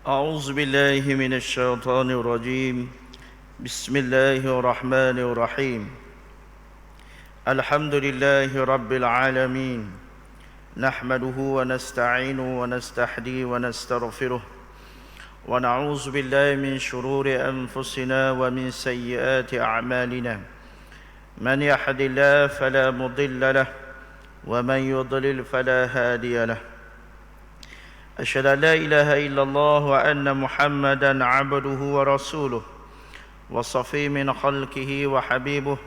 أعوذ بالله من الشيطان الرجيم بسم الله الرحمن الرحيم الحمد لله رب العالمين نحمده ونستعينه ونستهديه ونستغفره ونعوذ بالله من شرور أنفسنا ومن سيئات أعمالنا من يهد الله فلا مضل له ومن يضلل فلا هادي له أشهد أن لا إله إلا الله وأن محمدا عبده ورسوله وصفي من خلقه وحبيبه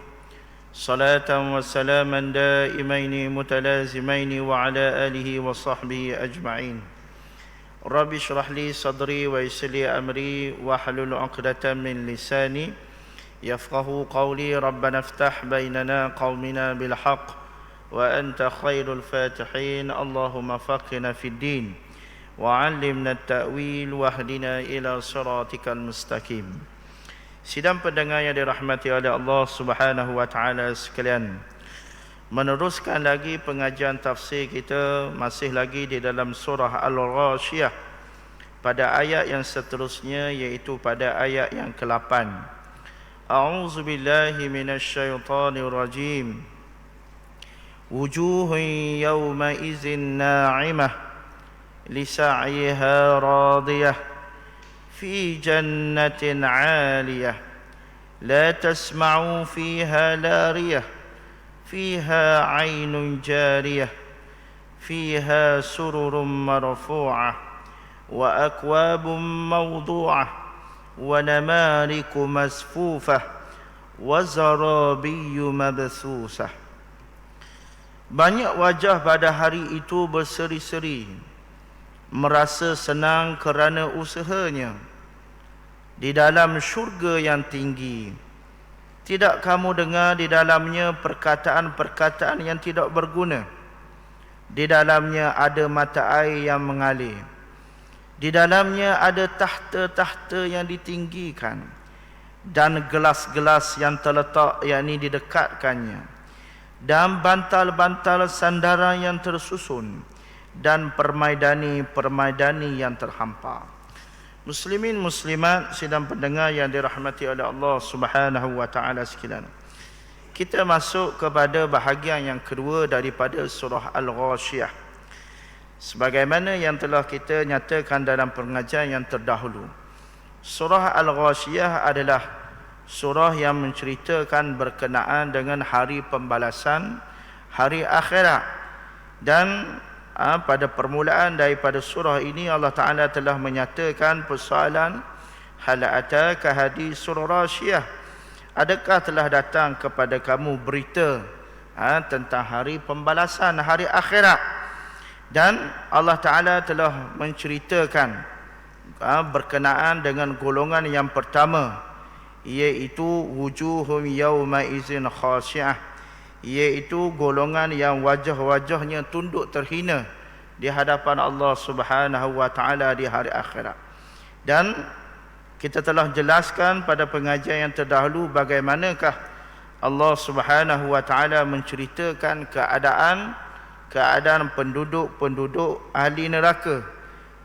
صلاة وسلاما دائمين متلازمين وعلى آله وصحبه أجمعين رب اشرح لي صدري ويسر لي أمري واحلل عقدة من لساني يفقه قولي ربنا افتح بيننا قومنا بالحق وأنت خير الفاتحين اللهم فقهنا في الدين وعلمنا التأويل واهدنا إلى صراطك المستقيم. Sidang pendengar yang dirahmati oleh Allah Subhanahu wa taala sekalian, meneruskan lagi pengajian tafsir kita masih lagi di dalam surah Al-Ghasyiyah pada ayat yang seterusnya, iaitu pada ayat yang ke-8. A'udzu billahi minasyaitonir rajim. Wujuhun yawma idzin na'imah لسعيها راضية في جنة عالية لا تسمع فيها لاغية فيها عين جارية فيها سرر مرفوعة وأكواب موضوعة ونمارق مصفوفة وزرابي مبثوثة. Banyak wajah pada hari itu berseri-seri, merasa senang kerana usahanya di dalam syurga yang tinggi. Tidak kamu dengar di dalamnya perkataan-perkataan yang tidak berguna. Di dalamnya ada mata air yang mengalir. Di dalamnya ada tahta-tahta yang ditinggikan dan gelas-gelas yang terletak, yakni didekatkannya, dan bantal-bantal sandaran yang tersusun, dan permaidani-permaidani yang terhampar. Muslimin muslimat sidang pendengar yang dirahmati oleh Allah Subhanahu wa taala sekalian, kita masuk kepada bahagian yang kedua daripada surah Al-Ghasyiyah. Sebagaimana yang telah kita nyatakan dalam pengajian yang terdahulu, surah Al-Ghasyiyah adalah surah yang menceritakan berkenaan dengan hari pembalasan, hari akhirat. Dan pada permulaan daripada surah ini Allah Ta'ala telah menyatakan persoalan, hal ataka hadisul ghasyiyah, adakah telah datang kepada kamu berita tentang hari pembalasan, hari akhirat. Dan Allah Ta'ala telah menceritakan berkenaan dengan golongan yang pertama, iaitu wujuhum yawma izin khasyiah, iaitu golongan yang wajah-wajahnya tunduk terhina di hadapan Allah Subhanahu wa taala di hari akhirat. Dan kita telah jelaskan pada pengajian yang terdahulu bagaimanakah Allah Subhanahu wa taala menceritakan keadaan penduduk-penduduk ahli neraka,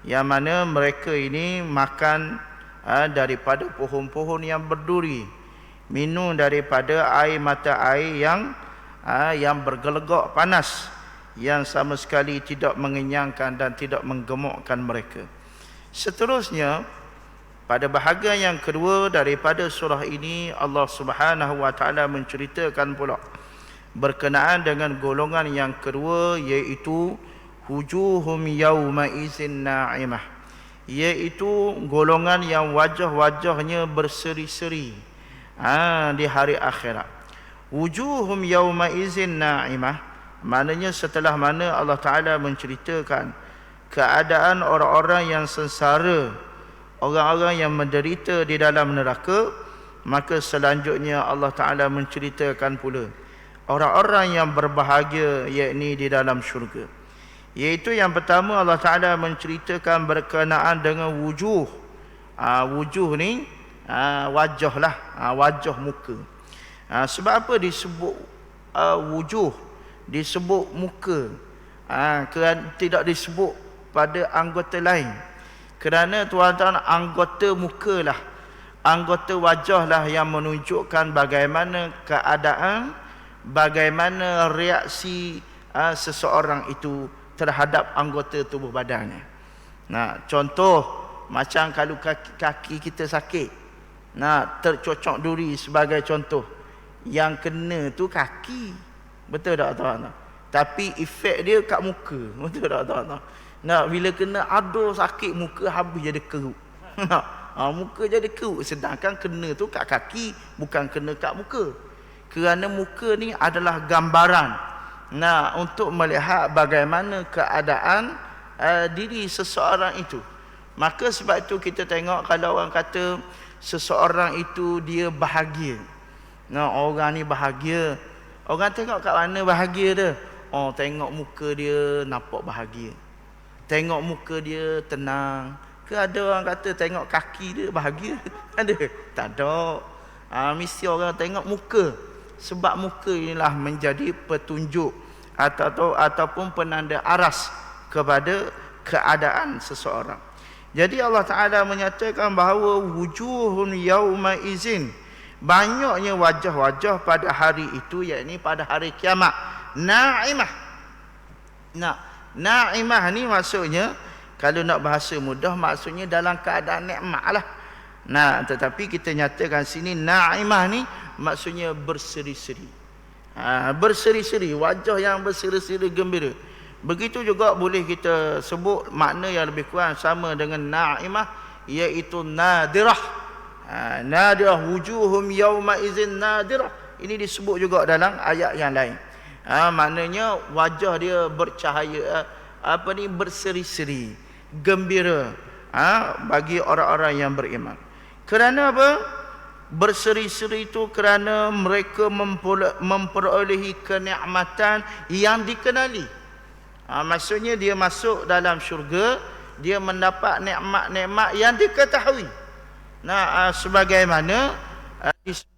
yang mana mereka ini makan daripada pohon-pohon yang berduri, minum daripada air mata air yang bergelegak panas, yang sama sekali tidak mengenyangkan dan tidak menggemukkan mereka. Seterusnya, pada bahagian yang kedua daripada surah ini, Allah Subhanahu wa taala menceritakan pula berkenaan dengan golongan yang kedua, iaitu wujuhum yawma izin na'imah, iaitu golongan yang wajah-wajahnya berseri-seri di hari akhirat. Wujuhum yawma izin na'imah, maknanya setelah mana Allah Ta'ala menceritakan keadaan orang-orang yang sengsara, orang-orang yang menderita di dalam neraka, maka selanjutnya Allah Ta'ala menceritakan pula orang-orang yang berbahagia, yakni di dalam syurga. Iaitu yang pertama, Allah Ta'ala menceritakan berkenaan dengan wujuh. Wujuh ni wajah lah, wajah muka. Sebab apa disebut wujuh, disebut muka, kerana tidak disebut pada anggota lain. Kerana tuan-tuan, anggota muka lah, anggota wajah lah yang menunjukkan bagaimana keadaan, bagaimana reaksi seseorang itu terhadap anggota tubuh badannya. Nah, contoh macam kalau kaki kita sakit, nah, tercocok duri sebagai contoh, yang kena tu kaki, betul tak tuan-tuan? Tapi efek dia kat muka, betul tak tuan-tuan? Nah, bila kena aduh sakit, muka habis jadi keruk. Muka jadi keruk, sedangkan kena tu kat kaki, bukan kena kat muka. Kerana muka ni adalah gambaran, nah, untuk melihat bagaimana keadaan diri seseorang itu. Maka sebab itu kita tengok kalau orang kata seseorang itu dia bahagia. Nah, orang ni bahagia. Orang tengok kat mana bahagia dia? Oh, tengok muka dia nampak bahagia. Tengok muka dia tenang. Ke ada orang kata tengok kaki dia bahagia? Ada? Tak ada. Mesti orang tengok muka. Sebab muka inilah menjadi petunjuk ataupun penanda aras kepada keadaan seseorang. Jadi Allah Ta'ala menyatakan bahawa wujuhun yawma izin, banyaknya wajah-wajah pada hari itu, yakni pada hari kiamat, na'imah. Na'imah ni maksudnya, kalau nak bahasa mudah, maksudnya dalam keadaan nikmat lah. Nah, tetapi kita nyatakan sini na'imah ni maksudnya berseri-seri. Berseri-seri, wajah yang berseri-seri gembira. Begitu juga boleh kita sebut makna yang lebih kurang sama dengan na'imah, iaitu nadirah. Nadirah, wujuhum yawma izin nadirah. Ini disebut juga dalam ayat yang lain. Maknanya wajah dia bercahaya, berseri-seri, gembira, bagi orang-orang yang beriman. Kerana apa? Berseri-seri itu kerana mereka memperolehi kenikmatan yang dikenali. Maksudnya dia masuk dalam syurga, dia mendapat nikmat-nikmat yang diketahui. Nah, sebagaimana disebut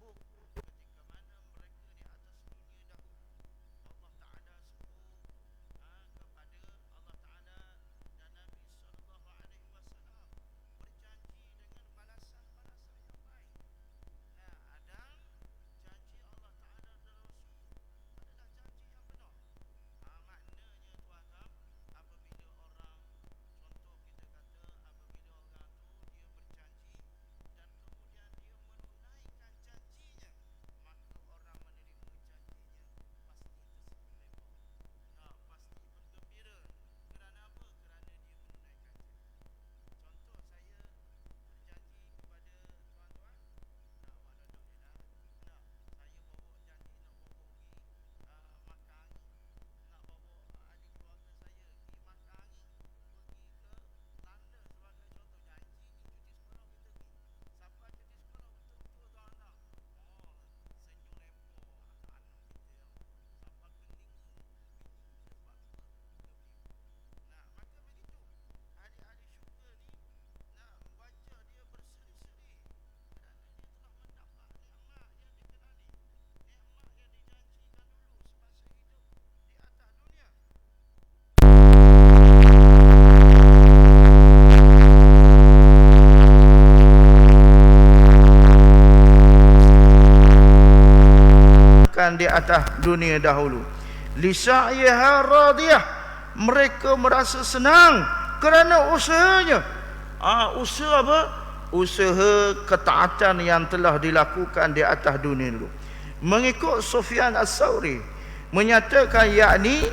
di atas dunia dahulu. Lisa'yiha radiyah, mereka merasa senang kerana usahanya. Usaha apa? Usaha ketaatan yang telah dilakukan di atas dunia dulu. Mengikut Sufyan As-Sawri menyatakan, yakni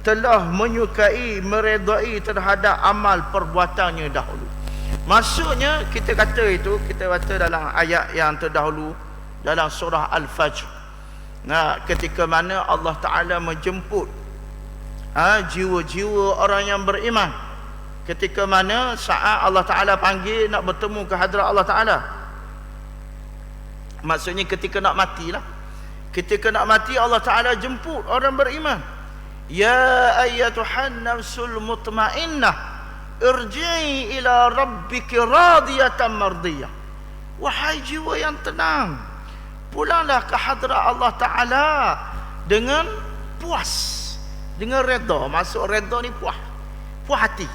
telah menyukai, meredai terhadap amal perbuatannya dahulu. Maksudnya kita kata itu, kita baca dalam ayat yang terdahulu dalam surah Al-Fajr. Nah, ketika mana Allah Ta'ala menjemput jiwa-jiwa orang yang beriman, ketika mana saat Allah Ta'ala panggil nak bertemu ke hadrat Allah Ta'ala, maksudnya ketika nak matilah. Ketika nak mati, Allah Ta'ala jemput orang beriman. Ya ayyatuhan nafsul mutmainnah, irji'i ila rabbiki radiyatan mardiyah. Wahai jiwa yang tenang, pulanglah ke hadrat Allah Ta'ala dengan puas, dengan redha. Maksud redha ni puas, puas hati.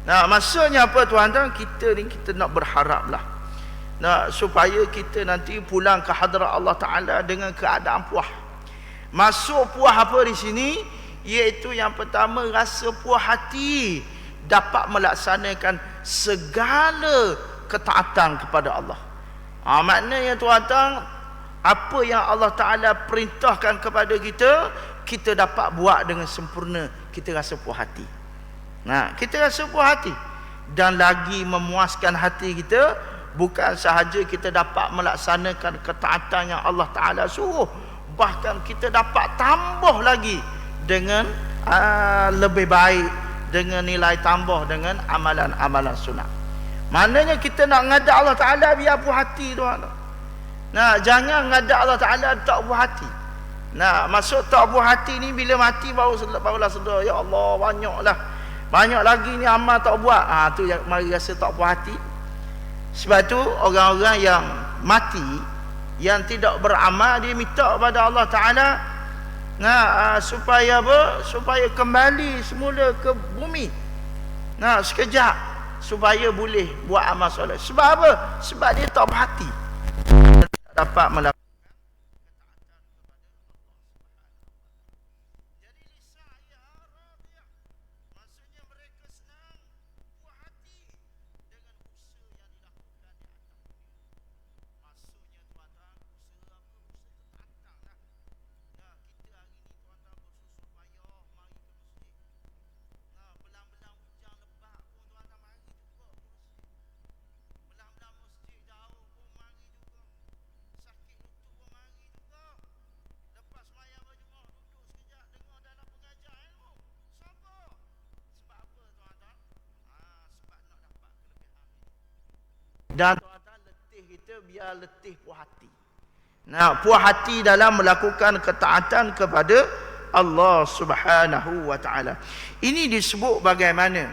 Nah, maksudnya apa tuan-tuan? Kita ni kita nak berharaplah. Nah, supaya kita nanti pulang ke hadrat Allah Ta'ala dengan keadaan puas. Masuk puas apa di sini? Iaitu yang pertama, rasa puas hati dapat melaksanakan segala ketaatan kepada Allah. Maknanya tuan-tuan, apa yang Allah Ta'ala perintahkan kepada kita, kita dapat buat dengan sempurna. Kita rasa puas hati. Nah, kita rasa puas hati. Dan lagi memuaskan hati kita, bukan sahaja kita dapat melaksanakan ketaatan yang Allah Ta'ala suruh, bahkan kita dapat tambah lagi dengan lebih baik, dengan nilai tambah dengan amalan-amalan sunat. Maknanya kita nak ngadak Allah Ta'ala biar puas hati tuan. Nah, jangan ngadak Allah Ta'ala tak puas hati. Nah, maksud tak puas hati ni bila mati barulah sedar, ya Allah, banyak lagi ni amal tak buat. Tu yang mari rasa tak puas hati. Sebab tu orang-orang yang mati, yang tidak beramal, dia minta kepada Allah Ta'ala supaya apa? Supaya kembali semula ke bumi. Nah, sekejap supaya boleh buat amal soleh. Sebab apa? Sebab dia tak berhati, tak dapat melakukan. Dan tuan-tuan, letih kita biar letih puas hati. Nah, puas hati dalam melakukan ketaatan kepada Allah Subhanahu wa Ta'ala. Ini disebut bagaimana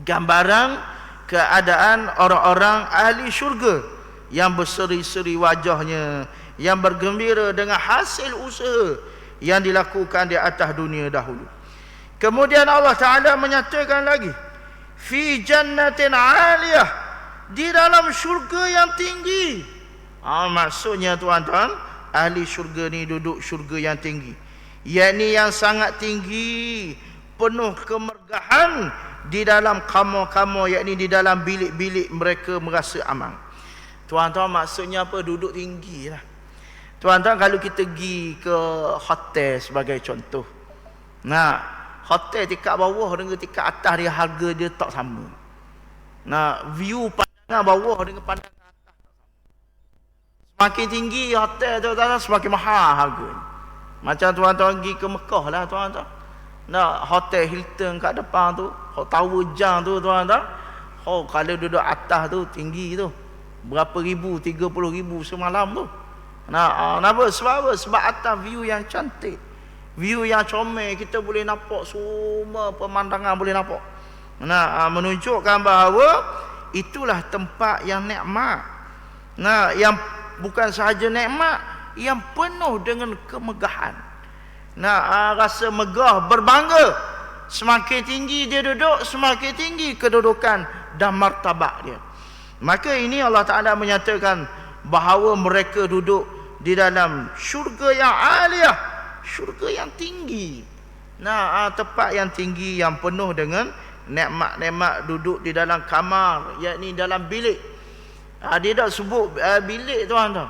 gambaran keadaan orang-orang ahli syurga yang berseri-seri wajahnya, yang bergembira dengan hasil usaha yang dilakukan di atas dunia dahulu. Kemudian Allah Ta'ala menyatakan lagi, fi jannatin 'aliyah, di dalam syurga yang tinggi. Maksudnya tuan-tuan, ahli syurga ni duduk syurga yang tinggi, yakni yang sangat tinggi, penuh kemegahan di dalam kamar-kamar, yakni di dalam bilik-bilik mereka merasa aman. Tuan-tuan, maksudnya apa? Duduk tinggi lah. Tuan-tuan, kalau kita pergi ke hotel sebagai contoh, nah, hotel tingkat bawah dengan tingkat atas dia, harga dia tak sama. Nah, view pandangan bawah dengan pandangan atas, semakin tinggi hotel tu tuan-tuan, semakin mahal harganya. Macam tuan-tuan pergi ke Mekah lah tuan-tuan. Nah, hotel Hilton kat depan tu, Tower Jam tu tuan-tuan, kalau duduk atas tu tinggi tu, berapa ribu, 30,000 semalam tu. Nah, kenapa? Sebab apa? Sebab atas view yang cantik, view yang comel, kita boleh nampak semua pemandangan, boleh nampak. Nah, menunjukkan bahawa itulah tempat yang nikmat. Nah, yang bukan sahaja nikmat, yang penuh dengan kemegahan. Nah, rasa megah, berbangga. Semakin tinggi dia duduk, semakin tinggi kedudukan dan martabat dia. Maka ini Allah Ta'ala menyatakan bahawa mereka duduk di dalam syurga yang aliyah, syurga yang tinggi. Nah, tempat yang tinggi yang penuh dengan nikmat-nikmat, duduk di dalam kamar, yakni dalam bilik. Dia tak sebut bilik tuan-tuan,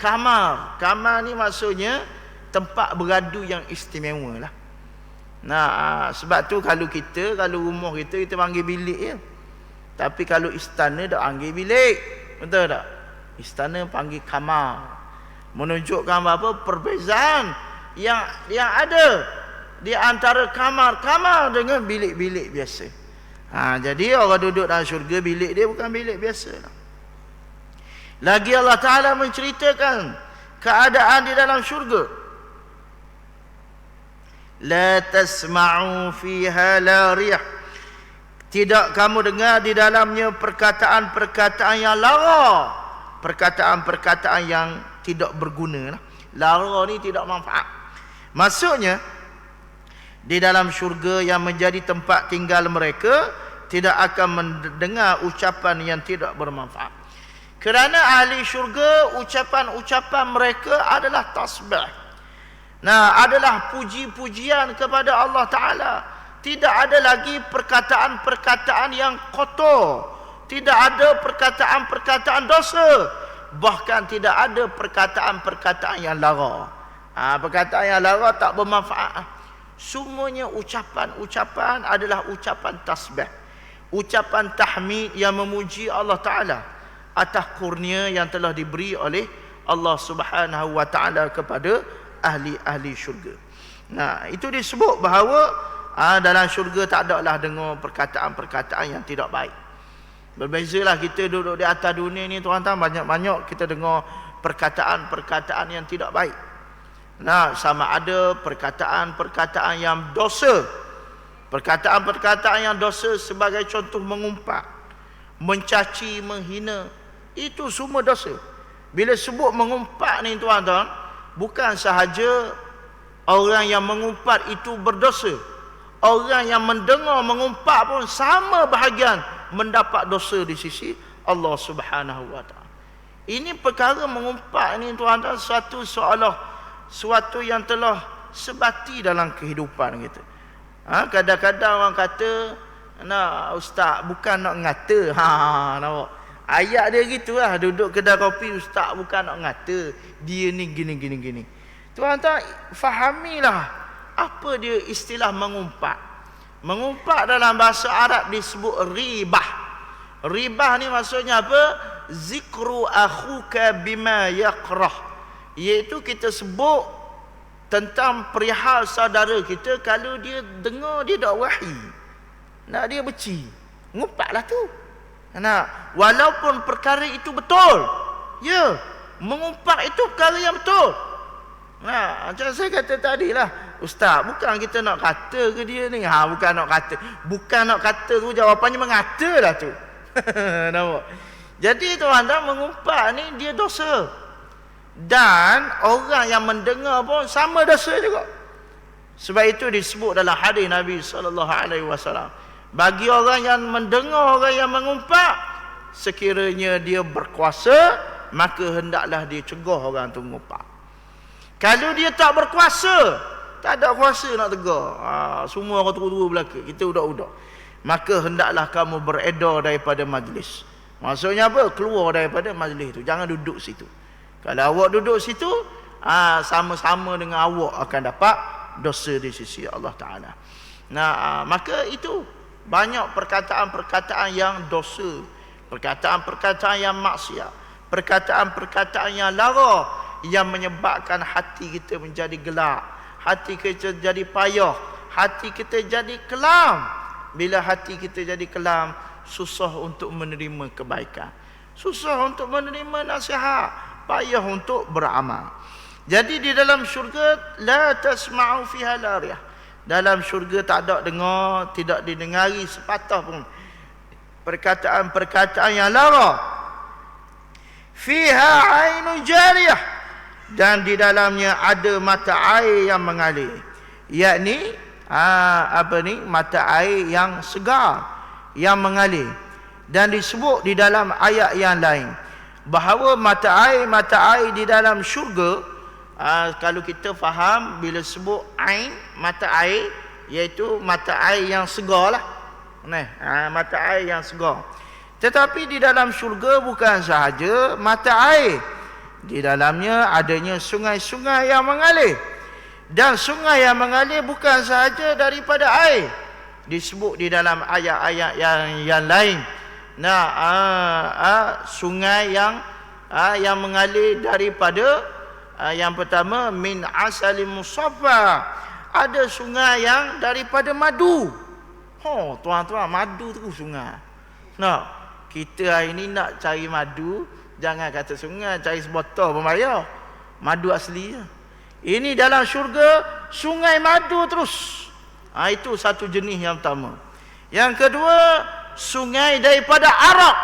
kamar. Kamar ni maksudnya tempat beradu yang istimewa lah. Nah, sebab tu kalau rumah kita panggil bilik je. Tapi kalau istana tak panggil bilik, betul tak? Istana panggil kamar. Menunjukkan apa? Perbezaan yang ada di antara kamar-kamar dengan bilik-bilik biasa. Jadi orang duduk dalam syurga, bilik dia bukan bilik biasa. Lagi Allah Ta'ala menceritakan keadaan di dalam syurga. La tasma'u fiha lariyah, tidak kamu dengar di dalamnya perkataan-perkataan yang lara, perkataan-perkataan yang tidak berguna. Lara ni tidak manfaat. Maksudnya, di dalam syurga yang menjadi tempat tinggal mereka, tidak akan mendengar ucapan yang tidak bermanfaat. Kerana ahli syurga, ucapan-ucapan mereka adalah tasbih. Nah, adalah puji-pujian kepada Allah Ta'ala. Tidak ada lagi perkataan-perkataan yang kotor. Tidak ada perkataan-perkataan dosa. Bahkan tidak ada perkataan-perkataan yang lara. Perkataan yang lara tak bermanfaat. Semuanya ucapan-ucapan adalah ucapan tasbih. Ucapan tahmid yang memuji Allah Ta'ala atas kurnia yang telah diberi oleh Allah Subhanahu wa Ta'ala kepada ahli-ahli syurga. Nah, itu disebut bahawa dalam syurga tak ada lah dengar perkataan-perkataan yang tidak baik. Berbezalah kita duduk di atas dunia ni tuan-tuan, banyak-banyak kita dengar perkataan-perkataan yang tidak baik. Nah, sama ada perkataan-perkataan yang dosa. Perkataan-perkataan yang dosa sebagai contoh mengumpat, mencaci, menghina, itu semua dosa. Bila sebut mengumpat ni tuan-tuan, bukan sahaja orang yang mengumpat itu berdosa. Orang yang mendengar mengumpat pun sama bahagian mendapat dosa di sisi Allah Subhanahu wa Ta'ala. Ini perkara mengumpat ni tuan-tuan, suatu yang telah sebati dalam kehidupan kita. Kadang-kadang orang kata, "Nak ustaz, bukan nak ngata." Nampak? Ayat dia gitulah, duduk kedai kopi, "Ustaz, bukan nak ngata dia ni gini." Tuan-tuan, fahamilah apa dia istilah mengumpat. Mengumpat dalam bahasa Arab disebut ribah. Ribah ni maksudnya apa? Zikru akhuka bima yakrah. Iaitu kita sebut tentang perihal saudara kita kalau dia dengar dia tak wahyi. Nak dia beci. Ngumpatlah tu. Nah, walaupun perkara itu betul. Ya, mengumpat itu perkara yang betul. Nah, macam saya kata tadilah, "Ustaz, bukan kita nak kata ke dia ni?" Bukan nak kata. Bukan nak kata tu jawapannya mengatalah tu. Nampak? Jadi tuan-tuan, mengumpat ni dia dosa. Dan orang yang mendengar pun sama dosa juga. Sebab itu disebut dalam hadis Nabi SAW, bagi orang yang mendengar orang yang mengumpat, sekiranya dia berkuasa, maka hendaklah dia cegah orang tu mengumpat. Kalau dia tak berkuasa, tak ada kuasa nak tegar, semua orang turu-turu belaka, kita udak-udak, maka hendaklah kamu beredar daripada majlis. Maksudnya apa? Keluar daripada majlis tu, jangan duduk situ. Kalau awak duduk situ, sama-sama dengan awak akan dapat dosa di sisi Allah Ta'ala. Nah, maka itu banyak perkataan-perkataan yang dosa, perkataan-perkataan yang maksiat, perkataan-perkataan yang lara, yang menyebabkan hati kita menjadi gelap, hati kita jadi payah, hati kita jadi kelam. Bila hati kita jadi kelam, susah untuk menerima kebaikan, susah untuk menerima nasihat, payah untuk beramal. Jadi di dalam syurga la tasma'u fiha lariyah. Dalam syurga tak ada dengar, tidak didengari sepatah pun perkataan-perkataan yang lara. Fiha 'ainun jariyah, dan di dalamnya ada mata air yang mengalir. Yakni mata air yang segar yang mengalir. Dan disebut di dalam ayat yang lain bahawa mata air di dalam syurga, kalau kita faham bila sebut ain, mata air, iaitu mata air yang segar lah. Mata air yang segar. Tetapi di dalam syurga bukan sahaja mata air, di dalamnya adanya sungai-sungai yang mengalir. Dan sungai yang mengalir bukan sahaja daripada air, disebut di dalam ayat-ayat yang lain. Sungai yang mengalir daripada yang pertama min asalim musaffa, ada sungai yang daripada madu. Tuan-tuan, madu tu sungai. Kita hari ni nak cari madu, jangan kata sungai, cari sebotol pun bayar. Madu asli je. Ini dalam syurga sungai madu terus. Itu satu jenis yang pertama. Yang kedua, sungai daripada arak.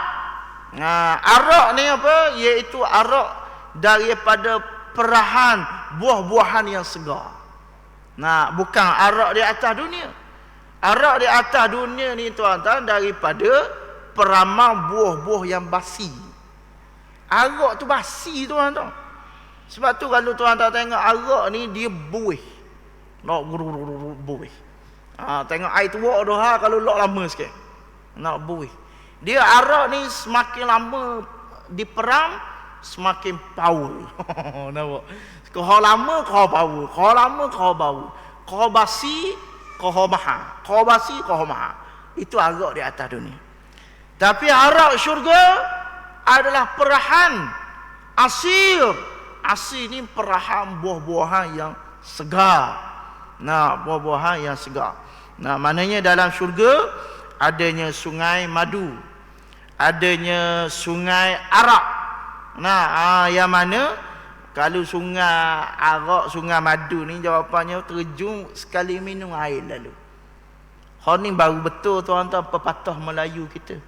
Arak ni apa? Iaitu arak daripada perahan buah-buahan yang segar. Bukan arak di atas dunia. Arak di atas dunia ni tuan-tuan daripada peramal buah-buah yang basi. Arak tu basi tuan-tuan. Sebab tu kalau tuan-tuan tengok arak ni dia buih. Nak buih. Tengok air tuak dah kalau lok lama sikit. Nak buih. Dia arak ni semakin lama diperam semakin power. Nampak? Kau lama kau power, kau lama kau bau. Kau basi kau mahal. Kau basi kau mahal. Itu arak di atas dunia. Tapi arak syurga adalah perahan asir. Asir ni perahan buah-buahan yang segar. Nah, buah-buahan yang segar. Nah, maknanya dalam syurga adanya sungai madu. Adanya sungai arak. Nah, yang mana kalau sungai arak, sungai madu ni jawapannya terjun sekali minum air lalu. Hal ni baru betul tuan-tuan pepatah Melayu kita.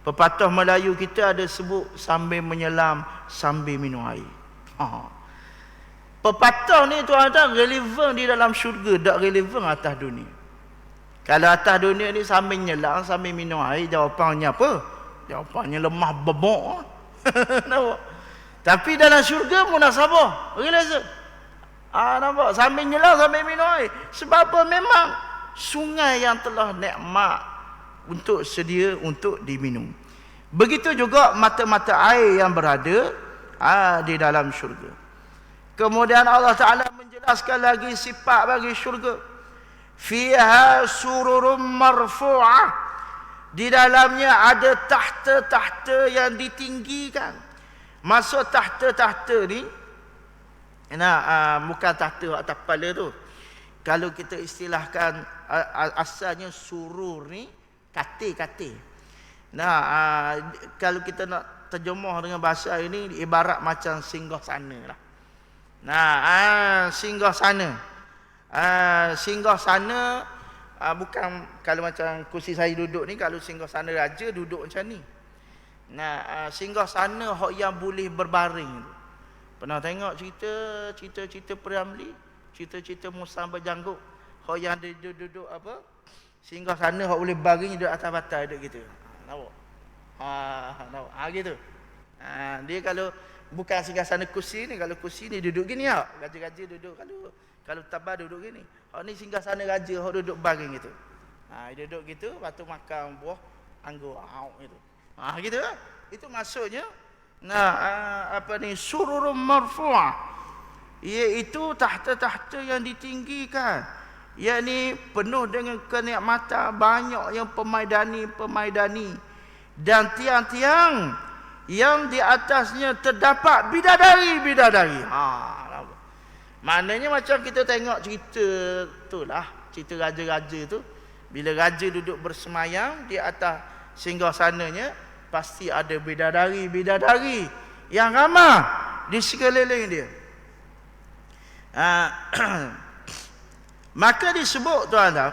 Pepatah Melayu kita ada sebut sambil menyelam sambil minum air. Pepatah ni tuan-tuan relevan di dalam syurga, tak relevan atas dunia. Kalau atas dunia ni sambil nyelam sambil minum air, jawapannya apa? Jawapannya lemah bebok. Nampak? Tapi dalam syurga munasabah, relation. Nampak? Sambil nyelam sambil minum air. Sebab apa? Memang sungai yang telah nikmat untuk sedia untuk diminum. Begitu juga mata-mata air yang berada di dalam syurga. Kemudian Allah Ta'ala menjelaskan lagi sifat bagi syurga. Fiha sururum marfu'ah. Di dalamnya ada tahta-tahta yang ditinggikan. Maksud tahta-tahta ni, bukan tahta atas kepala tu. Kalau kita istilahkan asalnya surur ni katil-katil. Kalau kita nak terjemah dengan bahasa ini, ibarat macam singgah sana lah. Singgah sana. Singgah sana bukan kalau macam kursi saya duduk ni, kalau singgah sana raja duduk macam ni. Singgah sana hak yang boleh berbaring. Pernah tengok cerita Priamli, cerita Musa berjanggut, hak yang dia duduk apa? Singgah sana hak boleh baring duduk atas batai duduk gitu. Nampak? Nampak? Gitu. Dia kalau bukan singgah sana kursi ni, kalau kursi ni duduk gini ya. Raja-raja duduk kalau tabah duduk gini. Hak ni singgah sana raja hak duduk baring gitu. Dia duduk gitu, lepas tu makan buah anggur gitu. Gitu lah. Itu maksudnya sururum marfu'ah, iaitu tahta-tahta yang ditinggikan, yakni penuh dengan kenikmatan, banyak yang pemaidani dan tiang-tiang yang di atasnya terdapat bidadari. Maknanya macam kita tengok cerita tu lah, cerita raja-raja tu, bila raja duduk bersemayam di atas singgasananya, pasti ada bidadari yang ramai di sekeliling dia. Maka disebut tuan-tuan,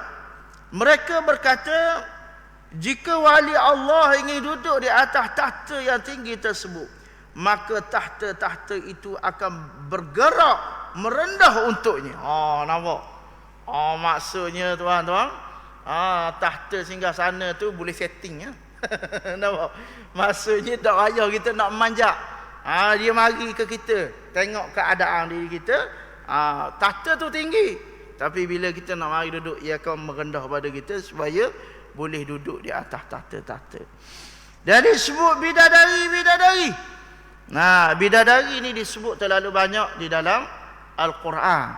mereka berkata, jika wali Allah ingin duduk di atas tahta yang tinggi tersebut, maka tahta-tahta itu akan bergerak merendah untuknya. Nampak? Maksudnya tuan-tuan, tahta singgah sana tu boleh setting ya. Nampak? Maksudnya tak payah kita nak manjak. Dia mari ke kita, tengok keadaan diri kita. Tahta tu tinggi, tapi bila kita nak mari duduk, ia akan merendah pada kita supaya boleh duduk di atas tahta-tahta. Jadi disebut bidadari. Bidadari ini disebut terlalu banyak di dalam Al-Quran.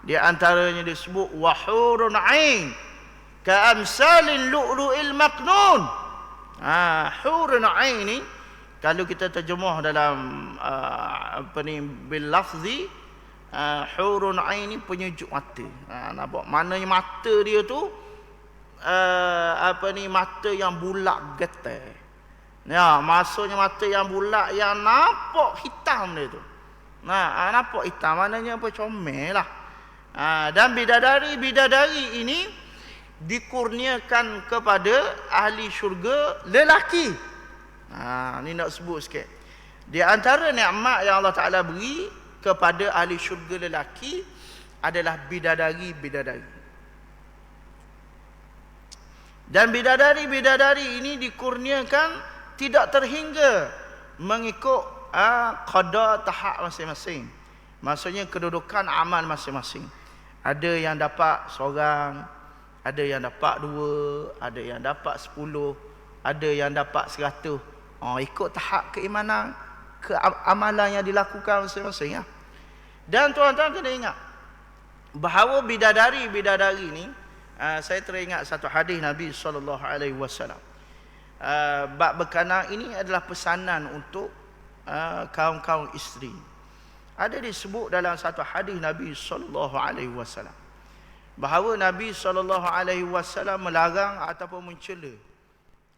Di antaranya disebut wahurun ain ka'amsalin lu'lu'il maknun. Hurun ain ni kalau kita terjemah dalam bil lafzi, hurun ain ni penyejuk mata. Nampak maknanya mata dia tu mata yang bulat getar. Maksudnya mata yang bulat yang nampak hitam dia tu. Nampak hitam, maknanya apa? Comel lah. Dan bidadari ini dikurniakan kepada ahli syurga lelaki. Ni nak sebut sikit. Di antara nikmat yang Allah Ta'ala beri kepada ahli syurga lelaki adalah bidadari. Dan bidadari-bidadari ini dikurniakan tidak terhingga mengikut qada tahap masing-masing. Maksudnya kedudukan amal masing-masing. Ada yang dapat seorang, ada yang dapat 2, ada yang dapat 10, ada yang dapat 100. Ikut tahap keimanan, amalan yang dilakukan masing-masing. Dan tuan-tuan kena ingat bahawa bidadari-bidadari ni, saya teringat satu hadis Nabi SAW. Bab berkenaan ini adalah pesanan untuk kaum-kaum isteri. Ada disebut dalam satu hadis Nabi SAW bahawa Nabi SAW melarang ataupun mencela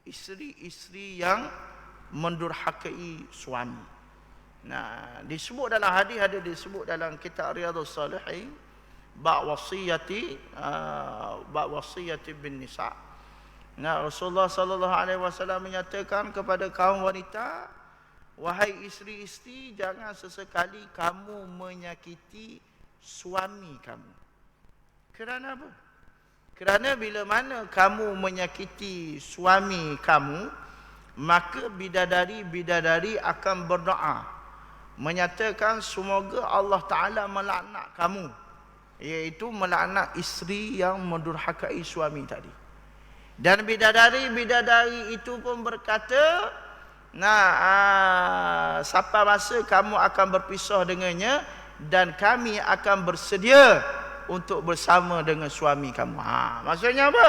isteri-isteri yang mendurhakai suami. Nah, disebut dalam hadis, ada disebut dalam kitab Riyadhus Shalihin bab wasiyati bin nisa. Nah, Rasulullah SAW menyatakan kepada kaum wanita, wahai isteri-isteri, jangan sesekali kamu menyakiti suami kamu. Kerana apa? Kerana bila mana kamu menyakiti suami kamu, maka bidadari-bidadari akan berdoa menyatakan semoga Allah Ta'ala melaknat kamu, iaitu melaknat isteri yang mendurhakai suami tadi. Dan bidadari-bidadari itu pun berkata, sampai masa kamu akan berpisah dengannya, dan kami akan bersedia untuk bersama dengan suami kamu. Maksudnya apa?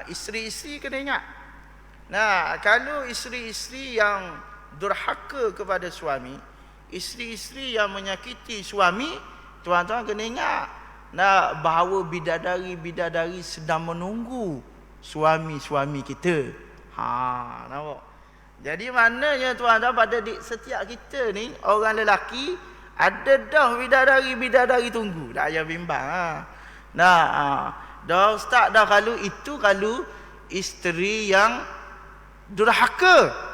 Isteri-isteri kena ingat. Kalau isteri-isteri yang durhaka kepada suami, isteri-isteri yang menyakiti suami, tuan-tuan kena ingat bahawa bidadari-bidadari sedang menunggu suami-suami kita. Nampak? Jadi maknanya tuan-tuan, pada setiap kita ni, orang lelaki, ada dah bidadari-bidadari tunggu. Dah payah bimbang. Dah start dah kalau isteri yang durhaka.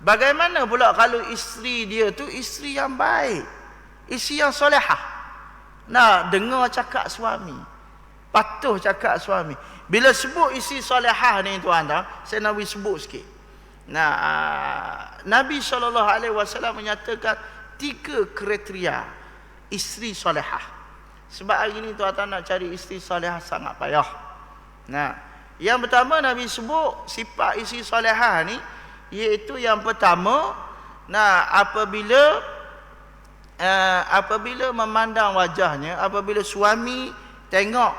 Bagaimana pula kalau isteri dia tu isteri yang baik, isteri yang solehah? Dengar cakap suami, patuh cakap suami. Bila sebut isteri solehah ni tuan-tuan, saya nak sebut sikit. Nabi SAW menyatakan 3 kriteria isteri solehah. Sebab hari ni tuan-tuan nak cari isteri solehah sangat payah. Yang pertama Nabi sebut sifat isteri solehah ni, iaitu yang pertama, apabila memandang wajahnya, apabila suami tengok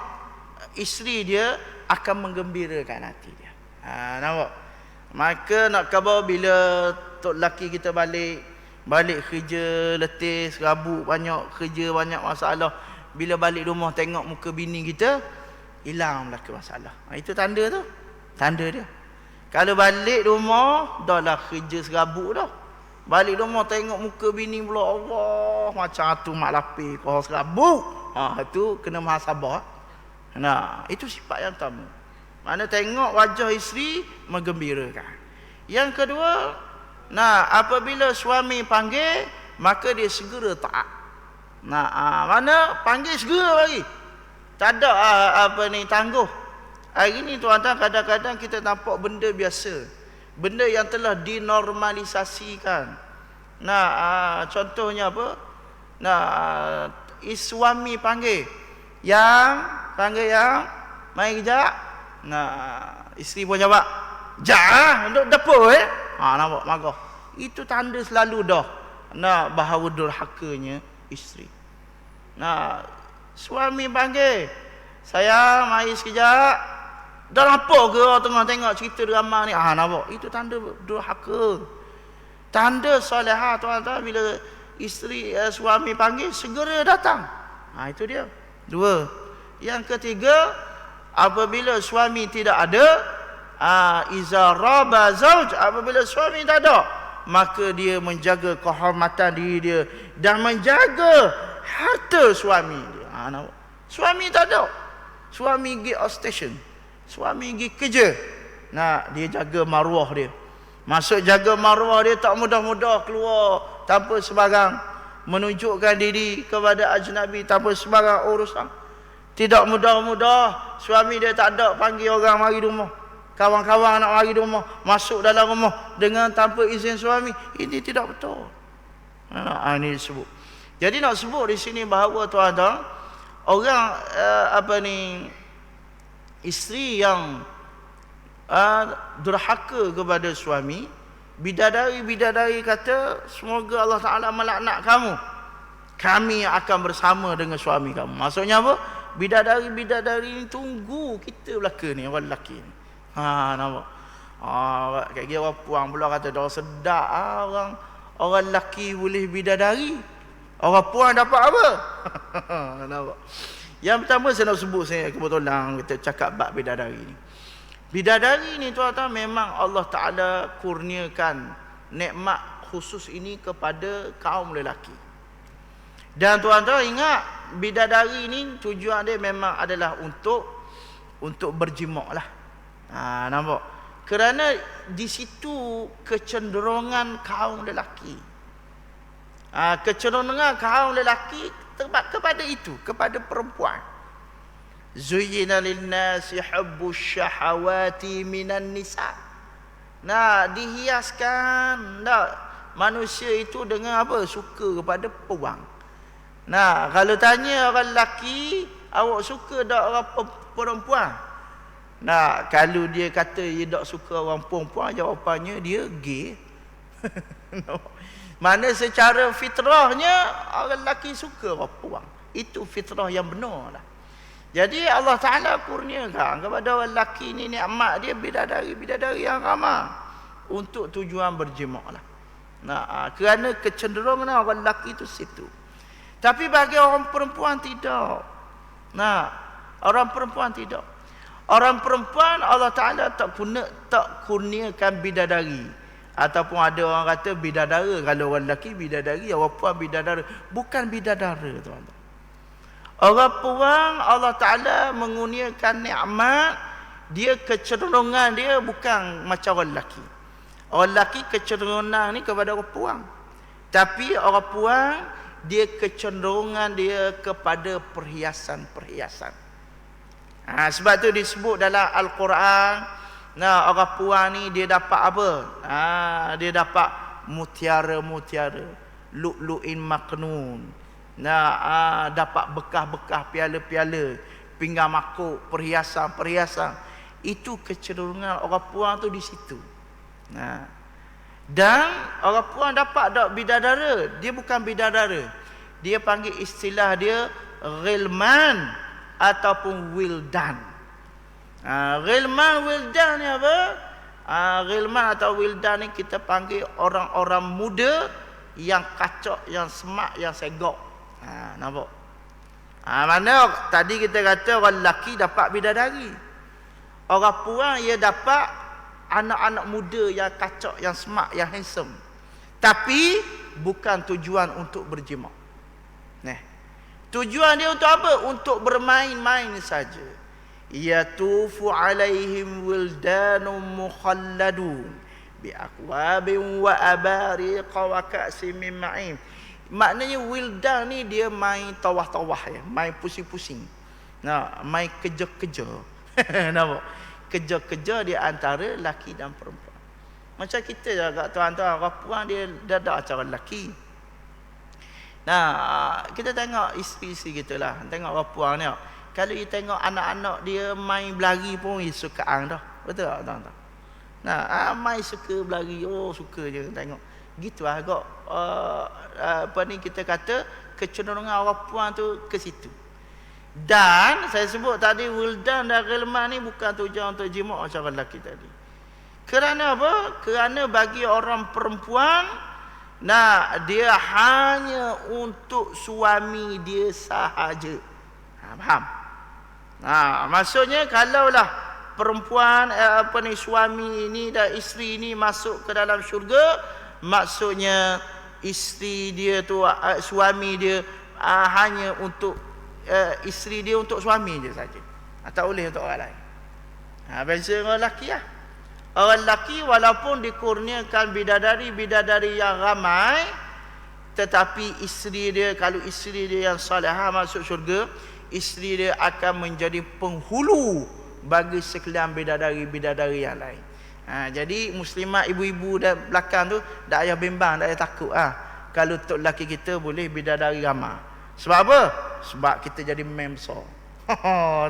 isteri dia, akan menggembirakan hati dia. Nampak? Maka nak khabar bila tok lelaki kita balik kerja, letih, serabut, banyak kerja, banyak masalah, bila balik rumah tengok muka bini kita, hilang belaka masalah. Itu tanda tu, tanda dia. Kalau balik rumah dah lah kerja serabut dah, balik rumah tengok muka bini pula, Allah, macam tu mak lapik kau serabut, itu kena muhasabah. Itu sifat yang pertama. Mana tengok wajah isteri menggembirakan. Yang kedua, apabila suami panggil, maka dia segera taat. Mana panggil segera lagi, tak ada tangguh. Hari ni tuan-tuan, kadang-kadang kita nampak benda biasa, benda yang telah dinormalisasikan. Contohnya apa? Suami panggil yang mari kejap. Isteri pun jawab, "Jap, duduk dapur nampak marah. Itu tanda selalu dah bahawa durhakanya isteri. Suami panggil, "Sayang, mari sekejap." Dah lapar ke tengah tengok cerita drama ni? Nampak? Itu tanda durhaka. Tanda solehah tuan-tuan, bila isteri suami panggil, segera datang. Itu dia. 2. Yang ketiga, apabila suami tidak ada, iza raba zauj, apabila suami tak ada, maka dia menjaga kehormatan diri dia dan menjaga harta suami dia. Suami tak ada, suami pergi outstation, suami pergi kerja, dia jaga maruah dia. Maksud jaga maruah dia, tak mudah-mudah keluar tanpa sebarang, menunjukkan diri kepada ajnabi tanpa sebarang urusan. Tidak mudah-mudah suami dia tak ada panggil orang mari rumah. Kawan-kawan nak mari rumah, masuk dalam rumah dengan tanpa izin suami. Ini tidak betul. Ini disebut. Jadi nak sebut di sini bahawa tuan-tuan, orang isteri yang durhaka kepada suami, bidadari kata, semoga Allah Ta'ala melaknat kamu. Kami akan bersama dengan suami kamu. Maksudnya apa? Bidadari ni tunggu kita belaka ni, orang lelaki ni. Nampak? Kayak dia orang puang pula kata dah sedap orang lelaki boleh bidadari. Orang puang dapat apa? Nampak? Yang pertama saya nak sebut, saya kebetulan kita cakap bab bidadari ni. Bidadari ni tuan-tuan memang Allah Ta'ala kurniakan nikmat khusus ini kepada kaum lelaki. Dan tuan-tuan ingat, bidadari ni tujuan dia memang adalah untuk berjimak lah. Nampak? Kerana di situ kecenderungan kaum lelaki. Kecenderungan kaum lelaki kepada itu, kepada perempuan. Zuyyina lin-nasi hubbus syahawati minan nisa. Dihiaskan manusia itu dengan apa? Suka kepada perempuan. Kalau tanya orang lelaki, awak suka tak orang perempuan? Kalau dia kata dia tak suka orang perempuan, jawapannya dia gay. Mana secara fitrahnya orang lelaki suka orang perempuan. Itu fitrah yang benar lah. Jadi Allah Ta'ala kurniakan kepada orang lelaki ni nikmat dia bidadari yang ramah untuk tujuan berjimak lah. Kerana kecenderungan orang lelaki itu situ. Tapi bagi orang perempuan tidak. Orang perempuan tidak. Orang perempuan Allah Ta'ala tak kurniakan bidadari. Ataupun ada orang kata bidadara. Kalau orang lelaki bidadari, orang perempuan bidadara. Bukan bidadara, tuan-tuan. Orang perempuan Allah Ta'ala mengurniakan nikmat. Dia kecenderungan dia bukan macam orang lelaki. Orang lelaki kecenderungan ni kepada orang perempuan. Tapi orang perempuan dia kecenderungan dia kepada perhiasan-perhiasan. Sebab tu disebut dalam Al-Quran, orang puan ni dia dapat apa? Dia dapat mutiara-mutiara, lu'lu'in maknun. Dapat bekas-bekas piala-piala, pinggan makuk, perhiasan-perhiasan. Itu kecenderungan orang puan tu di situ. Dan orang puan dapat tak bidadara? Dia bukan bidadara. Dia panggil istilah dia ghilman ataupun wildan. Ghilman, wildan ni apa? Ghilman atau wildan ni kita panggil orang-orang muda yang kacak, yang semak, yang segok. Nampak? Mana tadi kita kata orang lelaki dapat bidadari. Orang puan ia dapat anak-anak muda yang kacak, yang smart, yang handsome. Tapi bukan tujuan untuk berjimak. Tujuan dia untuk apa? Untuk bermain-main saja. Yatufu alaihim wildanum mukhalladun bi aqwabin wa abariqa wa ka'sim min ma'in. Maknanya wildan ni dia main tawah-tawah ya, main pusing-pusing. Main kejar-kejar. Nampak? Kejar-kejar di antara lelaki dan perempuan. Macam kita juga tuan-tuan, orang perempuan dia dah cara lelaki. Kita tengok isteri-isteri kita lah, tengok orang perempuan ni. Kalau you tengok anak-anak dia main berlari pun dia sukaan dah. Betul tak tuan-tuan? Main suka berlari, suka je tengok. Gitu lah agak kita kata kecenderungan orang perempuan tu ke situ. Dan saya sebut tadi wildan dan ghilman ni bukan tujuan untuk jimat macam lelaki tadi. Kerana apa? Kerana bagi orang perempuan dia hanya untuk suami dia sahaja. Faham? Maksudnya kalaulah perempuan suami ini dan isteri ini masuk ke dalam syurga, maksudnya isteri dia tu, suami dia hanya untuk isteri dia untuk suami dia saja. Tak boleh untuk orang lain. Beza orang lelaki lah. Orang lelaki walaupun dikurniakan bidadari yang ramai, tetapi isteri dia, kalau isteri dia yang salihah masuk syurga, isteri dia akan menjadi penghulu bagi sekalian bidadari-bidadari yang lain. Jadi muslimat ibu-ibu dah belakang tu tak payah bimbang, tak payah takut. Kalau tok lelaki kita boleh bidadari ramah. Sebab apa? Sebab kita jadi memsor.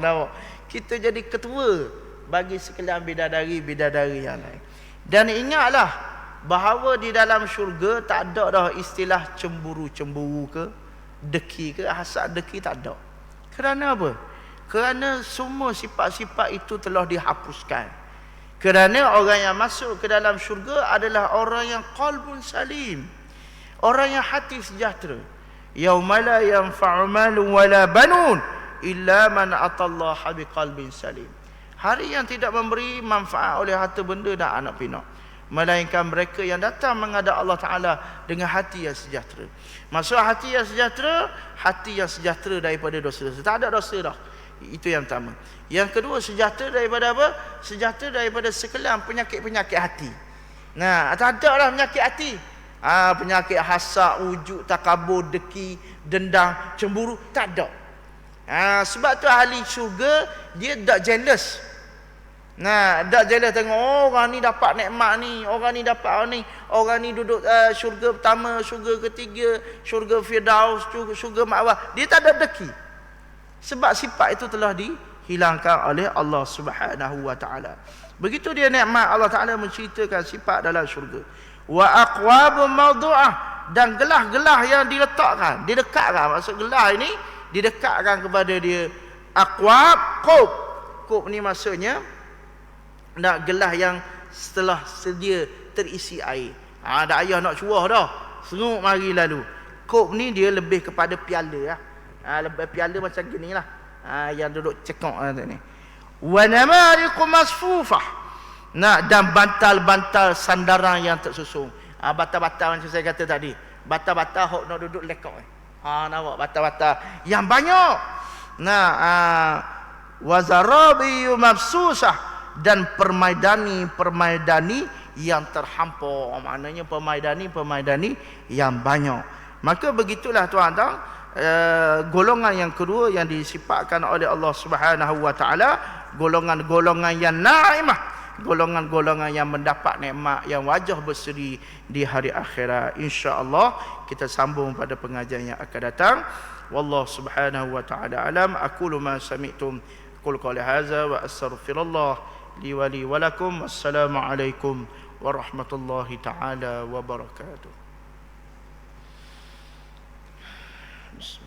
Nampak? Kita jadi ketua bagi sekalian bidadari-bidadari yang lain. Dan ingatlah bahawa di dalam syurga tak ada dah istilah cemburu-cemburu ke, deki ke, hasad deki, tak ada. Kerana apa? Kerana semua sifat-sifat itu telah dihapuskan. Kerana orang yang masuk ke dalam syurga adalah orang yang qalbun salim, orang yang hati sejahtera. Yauma la yanfa'u malun wala banun illa man atallaha biqalbin salim. Hari yang tidak memberi manfaat oleh harta benda dan anak pinak, melainkan mereka yang datang menghadap Allah Ta'ala dengan hati yang sejahtera. Maksud hati yang sejahtera, hati yang sejahtera daripada dosa-dosa. Tak ada dosa dah. Itu yang pertama. Yang kedua, sejahtera daripada apa? Sejahtera daripada sekalian penyakit-penyakit hati. Nah, tak ada lah penyakit hati. Penyakit hasad, wujud, takabur, deki, dendam, cemburu, tak ada. Sebab tu ahli syurga dia tak jealous. Tak jealous tengok orang ni dapat nikmat ni, orang ni dapat ni, orang ni duduk syurga pertama, syurga ketiga, syurga Firdaus, syurga Ma'wah. Dia tak ada deki. Sebab sifat itu telah dihilangkan oleh Allah Subhanahu wa taala. Begitu dia nikmat, Allah Taala menceritakan sifat dalam syurga. Wa aqwabun mawdu'ah, dan gelas-gelas yang diletakkan, didekatkan. Maksud gelas ini didekatkan kepada dia. Aqwab, kop. Kop ni maksudnya nak gelas yang setelah sedia terisi air. Dah ayah nak curah dah, seruk mari lalu. Kop ni dia lebih kepada piala lah. Lebih piala macam gini lah. Yang duduk cekok ni. Wa namariqu masfufah. Dan bantal-bantal sandaran yang tersusun. Batal-batal macam saya kata tadi. Batal-batal hok nak duduk lekok. Nampak batal-batal yang banyak. Wa zarabiyu mabsusah, dan permaidani yang terhampar. Maknanya permaidani yang banyak. Maka begitulah tuan-tuan, golongan yang kedua yang disifatkan oleh Allah Subhanahu wa taala, golongan-golongan yang naimah, golongan-golongan yang mendapat nikmat, yang wajah berseri di hari akhirat. Insya-Allah kita sambung pada pengajian yang akan datang. Wallahu subhanahu wa taala alam. Aqulu ma sami'tum, qul qawli hadza wa astaghfirullah li wa lakum. Wassalamu alaikum warahmatullahi taala wabarakatuh. Bismillah.